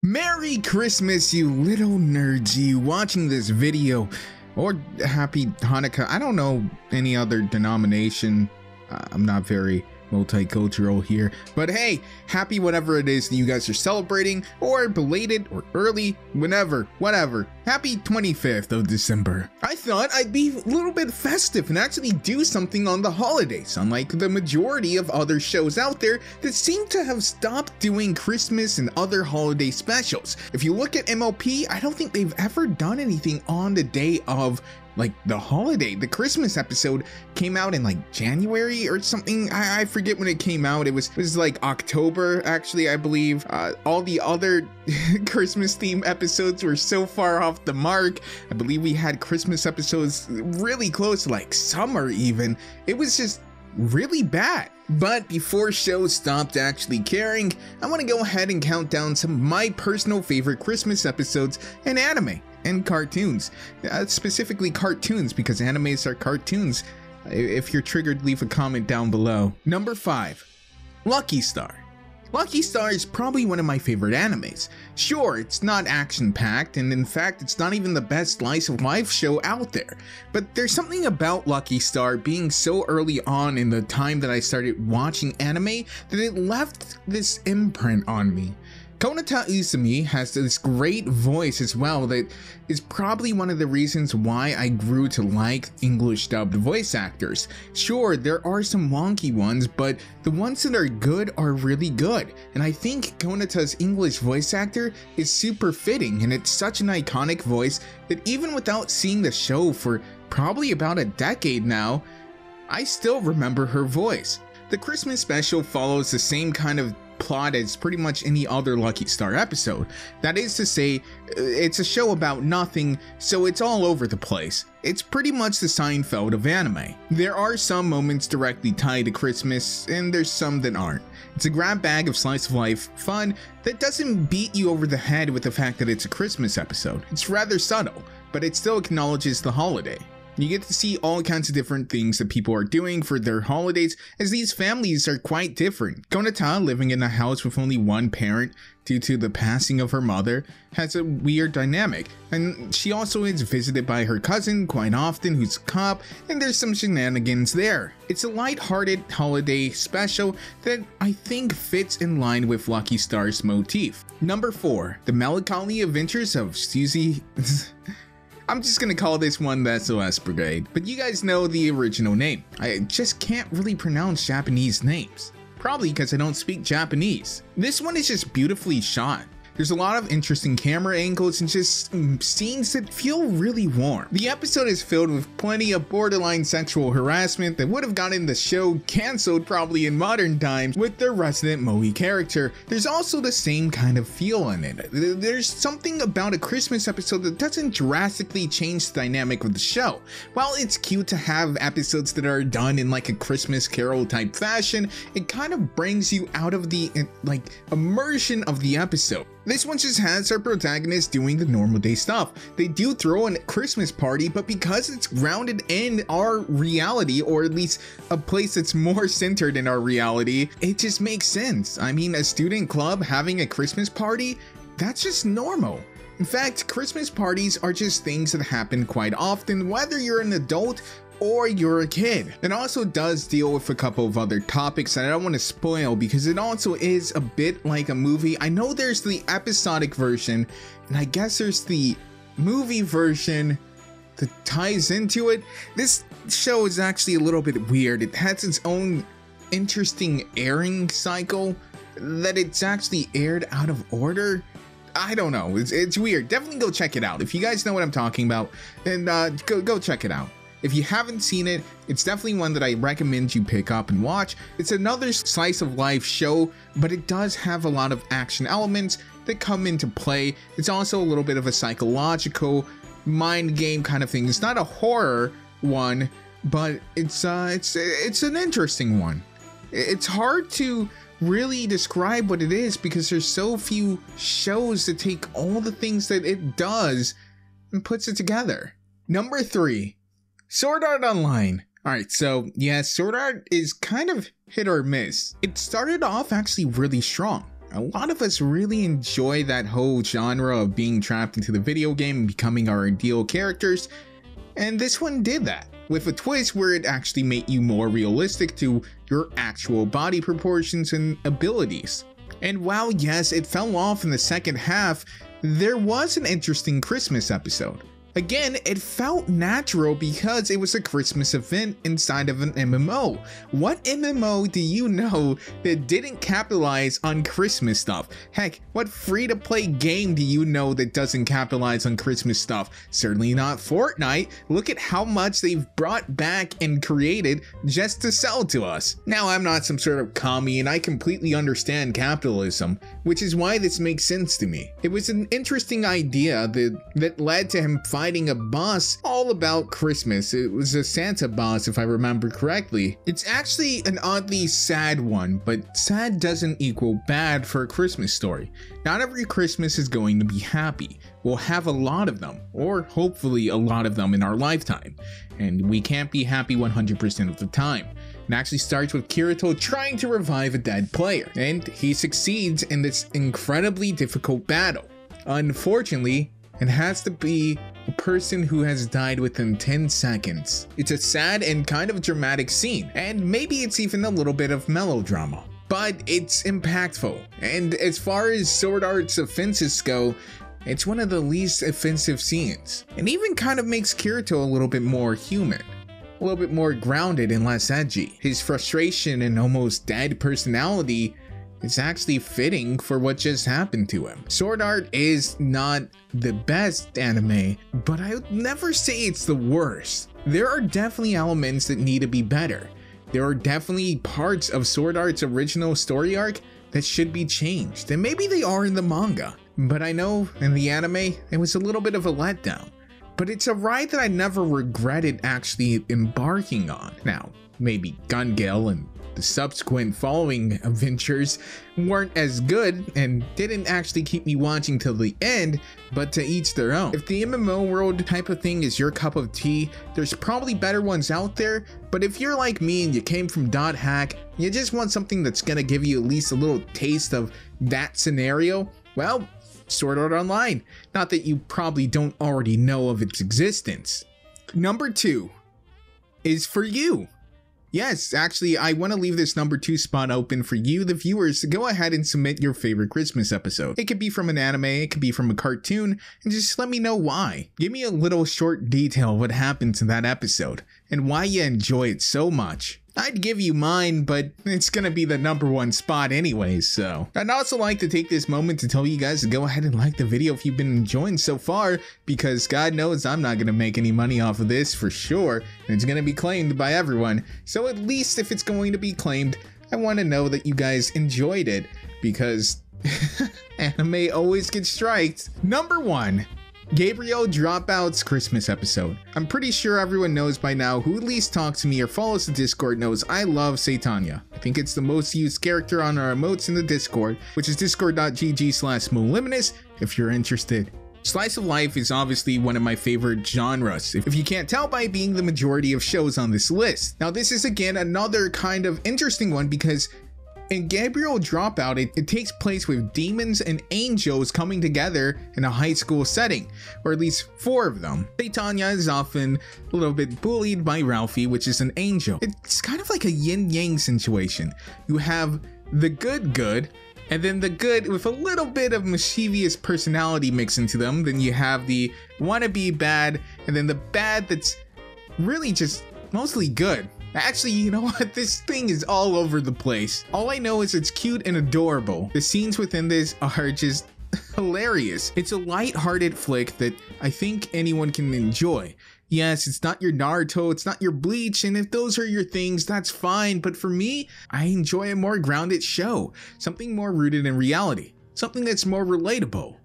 Merry Christmas, you little nerds, you watching this video, or Happy Hanukkah. I don't know any other denomination. I'm not very multicultural here, but hey, happy whatever it is that you guys are celebrating, or belated, or early, whenever, whatever. Happy 25th of December. I thought I'd be a little bit festive and actually do something on the holidays, unlike the majority of other shows out there that seem to have stopped doing Christmas and other holiday specials. If you look at MLP, I don't think they've ever done anything on the day of like the holiday. The Christmas episode came out in like January or something. I forget when it came out. It was like October, actually, I believe. All the other Christmas themed episodes were so far off the mark. I believe we had Christmas episodes really close to like summer even. It was just really bad. But before shows stopped actually caring, I want to go ahead and count down some of my personal favorite Christmas episodes in anime and cartoons. Specifically cartoons, because animes are cartoons. If you're triggered, leave a comment down below. Number 5, Lucky Star. Lucky Star is probably one of my favorite animes. Sure, it's not action-packed, and in fact, it's not even the best slice of life show out there. But there's something about Lucky Star being so early on in the time that I started watching anime that it left this imprint on me. Konata Izumi has this great voice as well that is probably one of the reasons why I grew to like English dubbed voice actors. Sure, there are some wonky ones, but the ones that are good are really good. And I think Konata's English voice actor is super fitting, and it's such an iconic voice that even without seeing the show for probably about a decade now, I still remember her voice. The Christmas special follows the same kind of plot as pretty much any other Lucky Star episode. That is to say, it's a show about nothing, so it's all over the place. It's pretty much the Seinfeld of anime. There are some moments directly tied to Christmas, and there's some that aren't. It's a grab bag of slice of life fun that doesn't beat you over the head with the fact that it's a Christmas episode. It's rather subtle, but it still acknowledges the holiday. You get to see all kinds of different things that people are doing for their holidays, as these families are quite different. Konata, living in a house with only one parent due to the passing of her mother, has a weird dynamic, and she also is visited by her cousin quite often, who's a cop, and there's some shenanigans there. It's a light-hearted holiday special that I think fits in line with Lucky Star's motif. Number 4, The Melancholy Adventures of Susie... I'm just gonna call this one the SOS Brigade, but you guys know the original name. I just can't really pronounce Japanese names. Probably because I don't speak Japanese. This one is just beautifully shot. There's a lot of interesting camera angles and just scenes that feel really warm. The episode is filled with plenty of borderline sexual harassment that would have gotten the show cancelled probably in modern times with their resident Moe character. There's also the same kind of feel in it. There's something about a Christmas episode that doesn't drastically change the dynamic of the show. While it's cute to have episodes that are done in like a Christmas Carol type fashion, it kind of brings you out of the immersion of the episode. This one just has our protagonist doing the normal day stuff. They do throw a Christmas party, but because it's grounded in our reality, or at least a place that's more centered in our reality, it just makes sense. I mean, a student club having a Christmas party, that's just normal. In fact, Christmas parties are just things that happen quite often, whether you're an adult or you're a kid. It also does deal with a couple of other topics that I don't want to spoil because it also is a bit like a movie. I know there's the episodic version, and I guess there's the movie version that ties into it. This show is actually a little bit weird. It has its own interesting airing cycle that it's actually aired out of order. I don't know, it's weird. Definitely go check it out. If you guys know what I'm talking about, then go check it out. If you haven't seen it, it's definitely one that I recommend you pick up and watch. It's another slice of life show, but it does have a lot of action elements that come into play. It's also a little bit of a psychological mind game kind of thing. It's not a horror one, but it's an interesting one. It's hard to really describe what it is because there's so few shows that take all the things that it does and puts it together. Number 3. Sword Art Online. Alright, so yeah, Sword Art is kind of hit or miss. It started off actually really strong. A lot of us really enjoy that whole genre of being trapped into the video game and becoming our ideal characters, and this one did that, with a twist where it actually made you more realistic to your actual body proportions and abilities. And while yes, it fell off in the second half, there was an interesting Christmas episode. Again, it felt natural because it was a Christmas event inside of an MMO. What MMO do you know that didn't capitalize on Christmas stuff? Heck, what free-to-play game do you know that doesn't capitalize on Christmas stuff? Certainly not Fortnite. Look at how much they've brought back and created just to sell to us. Now, I'm not some sort of commie and I completely understand capitalism, which is why this makes sense to me. It was an interesting idea that led to him fighting a boss all about Christmas. It was a Santa boss, if I remember correctly. It's actually an oddly sad one, but sad doesn't equal bad for a Christmas story. Not every Christmas is going to be happy. We'll have a lot of them, or hopefully a lot of them in our lifetime, and we can't be happy 100% of the time. It actually starts with Kirito trying to revive a dead player, and he succeeds in this incredibly difficult battle. Unfortunately, it has to be a person who has died within 10 seconds. It's a sad and kind of dramatic scene, and maybe it's even a little bit of melodrama, but it's impactful. And as far as Sword Art's offenses go, it's one of the least offensive scenes, and even kind of makes Kirito a little bit more human, a little bit more grounded and less edgy. His frustration and almost dead personality is actually fitting for what just happened to him. Sword Art is not the best anime, but I would never say it's the worst. There are definitely elements that need to be better. There are definitely parts of Sword Art's original story arc that should be changed, and maybe they are in the manga. But I know in the anime, it was a little bit of a letdown. But it's a ride that I never regretted actually embarking on. Now, maybe Gun Gale and the subsequent following adventures weren't as good and didn't actually keep me watching till the end, but to each their own. If the MMO world type of thing is your cup of tea, there's probably better ones out there, but if you're like me and you came from .hack, you just want something that's gonna give you at least a little taste of that scenario, well, Sword Art Online. Not that you probably don't already know of its existence. Number 2 is for you. Yes, actually, I want to leave this number 2 spot open for you, the viewers, to go ahead and submit your favorite Christmas episode. It could be from an anime, it could be from a cartoon, and just let me know why. Give me a little short detail of what happened to that episode, and why you enjoy it so much. I'd give you mine, but it's gonna be the number 1 spot anyways, so. I'd also like to take this moment to tell you guys to go ahead and like the video if you've been enjoying so far, because God knows I'm not gonna make any money off of this for sure, and it's gonna be claimed by everyone. So at least if it's going to be claimed, I want to know that you guys enjoyed it, because anime always gets striked. Number 1. Gabriel Dropout's Christmas episode. I'm pretty sure everyone knows by now who at least talks to me or follows the Discord knows I love Satania. I think it's the most used character on our emotes in the Discord, which is discord.gg/Moliminous if you're interested. Slice of life is obviously one of my favorite genres, if you can't tell by being the majority of shows on this list. Now this is again another kind of interesting one because in Gabriel Dropout, it takes place with demons and angels coming together in a high school setting, or at least 4 of them. Satania is often a little bit bullied by Ralphie, which is an angel. It's kind of like a yin-yang situation. You have the good, and then the good with a little bit of mischievous personality mixed into them. Then you have the wannabe bad, and then the bad that's really just mostly good. Actually, you know what? This thing is all over the place. All I know is it's cute and adorable. The scenes within this are just hilarious. It's a light-hearted flick that I think anyone can enjoy. Yes, it's not your Naruto, it's not your Bleach, and if those are your things, that's fine. But for me, I enjoy a more grounded show. Something more rooted in reality. Something that's more relatable.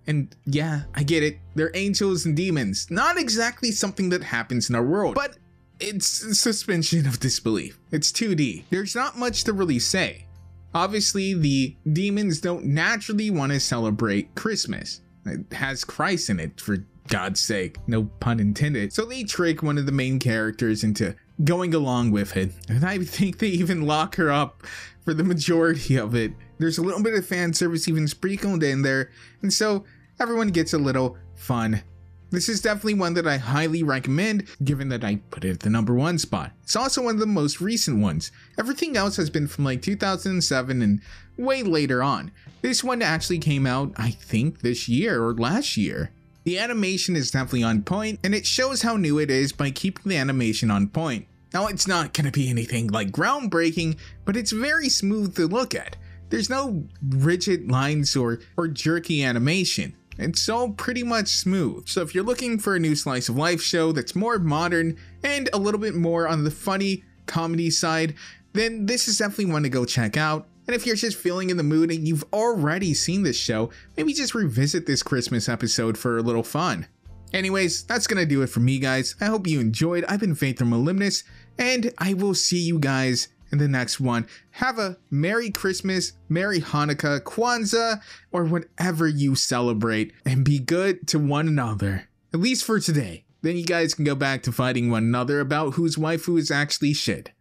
And yeah, I get it. They're angels and demons. Not exactly something that happens in our world, but it's suspension of disbelief. It's 2D. There's not much to really say. Obviously, the demons don't naturally want to celebrate Christmas. It has Christ in it, for God's sake. No pun intended. So they trick one of the main characters into going along with it. And I think they even lock her up for the majority of it. There's a little bit of fan service even sprinkled in there, and so everyone gets a little fun. This is definitely one that I highly recommend, given that I put it at the #1 spot. It's also one of the most recent ones. Everything else has been from like 2007 and way later on. This one actually came out, I think, this year or last year. The animation is definitely on point, and it shows how new it is by keeping the animation on point. Now, it's not going to be anything like groundbreaking, but it's very smooth to look at. There's no rigid lines or jerky animation. It's all pretty much smooth. So if you're looking for a new slice of life show that's more modern and a little bit more on the funny comedy side, then this is definitely one to go check out. And if you're just feeling in the mood and you've already seen this show, maybe just revisit this Christmas episode for a little fun. Anyways, that's gonna do it for me, guys. I hope you enjoyed. I've been Faith from Moliminous, and I will see you guys in the next one. Have a Merry Christmas, Merry Hanukkah, Kwanzaa, or whatever you celebrate, and be good to one another. At least for today. Then you guys can go back to fighting one another about whose waifu is actually shit.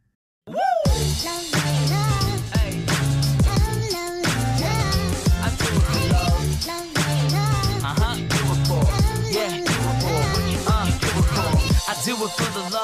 Woo! Do it for the love.